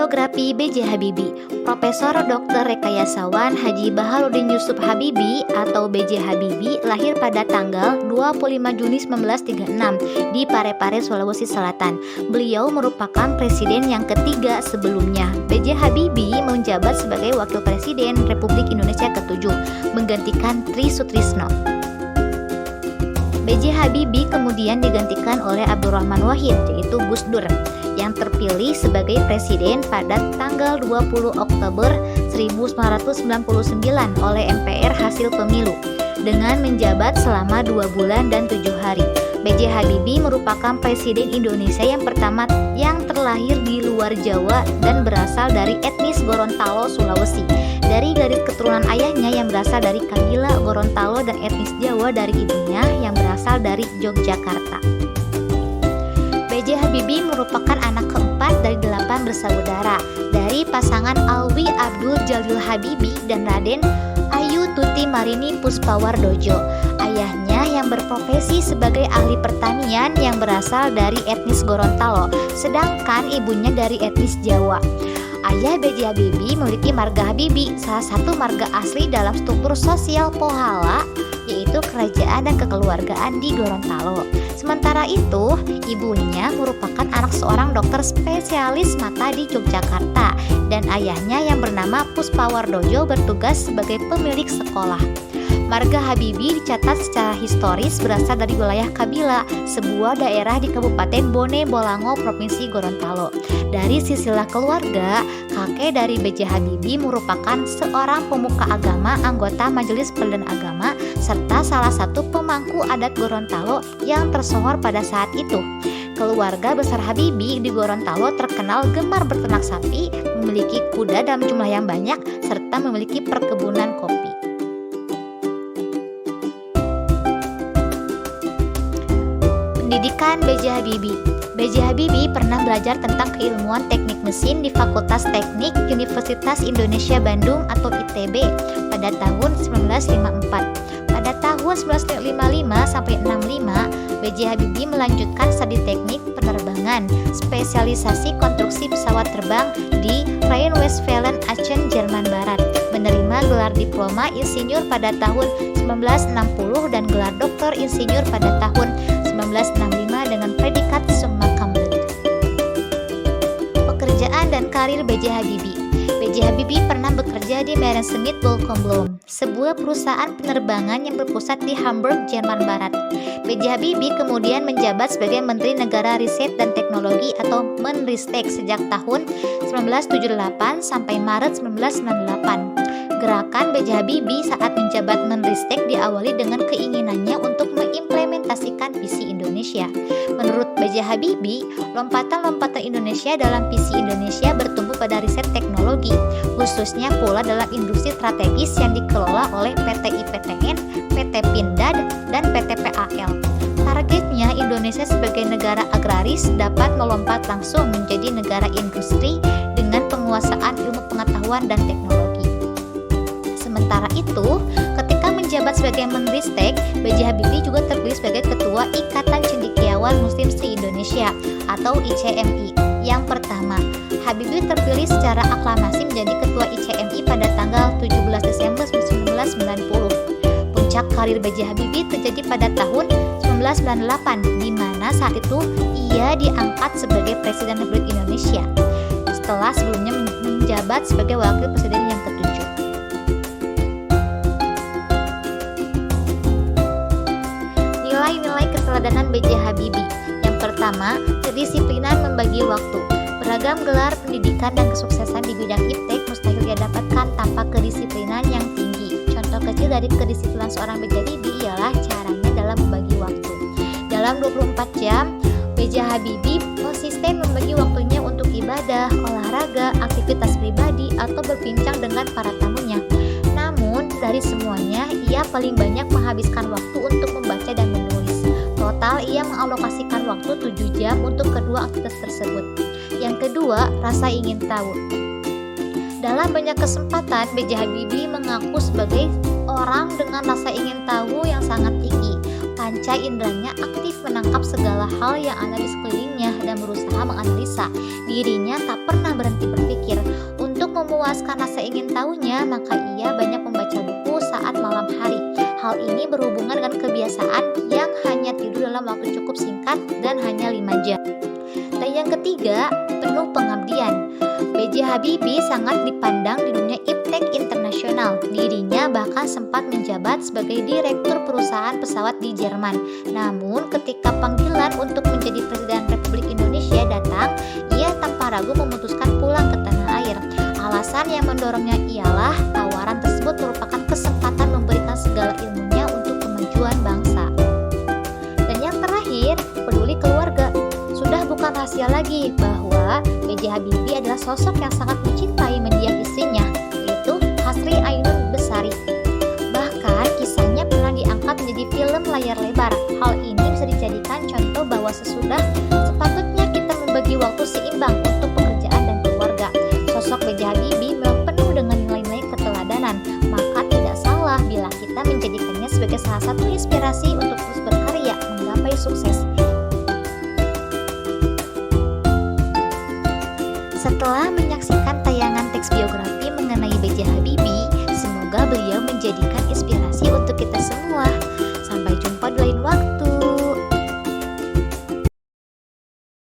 Biografi B.J. Habibie. Profesor Dr. Rekayasawan Haji Baharudin Yusuf Habibie atau B.J. Habibie lahir pada tanggal 25 Juni 1936 di Parepare, Sulawesi Selatan. Beliau merupakan presiden yang ketiga sebelumnya. B.J. Habibie menjabat sebagai Wakil Presiden Republik Indonesia ke-7, menggantikan Tri Sutrisno. B.J. Habibie kemudian digantikan oleh Abdurrahman Wahid, yaitu Gus Dur, yang terpilih sebagai presiden pada tanggal 20 Oktober 1999 oleh MPR hasil pemilu dengan menjabat selama 2 bulan dan 7 hari. B.J. Habibie merupakan presiden Indonesia yang pertama yang terlahir di luar Jawa dan berasal dari etnis Gorontalo, Sulawesi. Dari garis keturunan ayahnya yang berasal dari Kabila Gorontalo dan etnis Jawa dari ibunya yang berasal dari Yogyakarta. B.J. Habibie merupakan anak keempat dari 8 bersaudara dari pasangan Alwi Abdul Jalil Habibie dan Raden Ayu Tuti Marini Puspawardojo. Ayahnya yang berprofesi sebagai ahli pertanian yang berasal dari etnis Gorontalo, sedangkan ibunya dari etnis Jawa. Ayah B.J. Habibie memiliki marga Habibie, salah satu marga asli dalam struktur sosial Pohala, yaitu kerajaan dan kekeluargaan di Gorontalo. Sementara itu, ibunya merupakan anak seorang dokter spesialis mata di Yogyakarta dan ayahnya yang bernama Puspawardojo bertugas sebagai pemilik sekolah. Marga Habibie dicatat secara historis berasal dari wilayah Kabila, sebuah daerah di Kabupaten Bone Bolango, Provinsi Gorontalo. Dari silsilah keluarga, kakek dari B.J. Habibie merupakan seorang pemuka agama, anggota Majelis Peradilan Agama, serta salah satu pemangku adat Gorontalo yang tersohor pada saat itu. Keluarga besar Habibie di Gorontalo terkenal gemar berternak sapi, memiliki kuda dalam jumlah yang banyak, serta memiliki perkebunan kopi. Pendidikan B.J. Habibie. B.J. Habibie pernah belajar tentang keilmuan teknik mesin di Fakultas Teknik Universitas Indonesia Bandung atau ITB pada tahun 1954. Pada tahun 1955 sampai 65, B.J. Habibie melanjutkan studi teknik penerbangan, spesialisasi konstruksi pesawat terbang di Rhine-Westphalen Aachen, Jerman Barat. Menerima gelar diploma insinyur pada tahun 1960 dan gelar doktor insinyur pada tahun 1965 dengan predikat summa cum laude. Pekerjaan dan karir B.J. Habibie. B.J. Habibie pernah bekerja di Messerschmitt Böcklin, sebuah perusahaan penerbangan yang berpusat di Hamburg, Jerman Barat. B.J. Habibie kemudian menjabat sebagai Menteri Negara Riset dan Teknologi atau Menristek sejak tahun 1978 sampai Maret 1998. Gerakan B.J. Habibie saat menjabat Menristek diawali dengan keinginannya untuk mengimplementasikan visi Indonesia. Menurut B.J. Habibie, lompatan-lompatan Indonesia dalam visi Indonesia bertumbuh pada riset teknologi, khususnya pula dalam industri strategis yang dikelola oleh PT IPTN, PT Pindad, dan PT PAL. Targetnya Indonesia sebagai negara agraris dapat melompat langsung menjadi negara industri dengan penguasaan ilmu pengetahuan dan teknologi. Sementara itu, ketika menjabat sebagai Menristek, B.J. Habibie juga terpilih sebagai Ketua Ikatan Cendekiawan Muslim se-Indonesia atau ICMI yang pertama. Habibie terpilih secara aklamasi menjadi Ketua ICMI pada tanggal 17 Desember 1990. Puncak karir B.J. Habibie terjadi pada tahun 1998, di mana saat itu ia diangkat sebagai Presiden Republik Indonesia setelah sebelumnya menjabat sebagai Wakil Presiden yang ke-7. Nilai-nilai keteladanan B.J. Habibie. Yang pertama, kedisiplinan membagi waktu. Beragam gelar pendidikan dan kesuksesan di bidang iptek mustahil ia dapatkan tanpa kedisiplinan yang tinggi. Contoh kecil dari kedisiplinan seorang B.J. Habibie ialah caranya dalam membagi waktu. Dalam 24 jam, B.J. Habibie konsisten membagi waktunya untuk ibadah, olahraga, aktivitas pribadi, atau berbincang dengan para tamunya. Namun, dari semuanya, ia paling banyak menghabiskan waktu untuk membaca dan menulis. Total, ia mengalokasikan waktu 7 jam untuk kedua aktivitas tersebut. Yang kedua, rasa ingin tahu. Dalam banyak kesempatan, B.J. Habibie mengaku sebagai orang dengan rasa ingin tahu yang sangat tinggi. panca inderanya aktif menangkap segala hal yang ada di sekelilingnya dan berusaha menganalisa. Dirinya tak pernah berhenti berpikir. Untuk memuaskan rasa ingin tahunya, maka ia banyak membaca buku saat malam hari. Hal ini berhubungan dengan kebiasaan yang hanya tidur dalam waktu cukup singkat dan hanya 5 jam. Dan yang ketiga, penuh pengabdian. B.J. Habibie sangat dipandang di dunia iptek internasional. Dirinya bahkan sempat menjabat sebagai direktur perusahaan pesawat di Jerman. Namun ketika panggilan untuk menjadi Presiden Republik Indonesia datang, ia tanpa ragu memutuskan pulang ke tanah air. Alasan yang mendorongnya ialah tawaran tersebut merupakan kesempatan memberikan segala ilmunya untuk kemajuan bangsa. Dan yang terakhir, peduli keluarga. Sudah bukan rahasia lagi bahwa B.J. Habibie adalah sosok yang sangat mencintai mendiang istrinya, yaitu Hasri Ainun Besari. Bahkan kisahnya pernah diangkat menjadi film layar lebar. Hal ini bisa dijadikan contoh bahwa sepatutnya kita membagi waktu seimbang untuk pekerjaan dan keluarga. Sosok B.J. Habibie memang penuh dengan nilai-nilai keteladanan, maka tidak salah bila kita menjadikannya sebagai salah satu inspirasi untuk terus berkarya menggapai sukses. Setelah menyaksikan tayangan teks biografi mengenai B.J. Habibie, semoga beliau menjadikan inspirasi untuk kita semua. Sampai jumpa di lain waktu.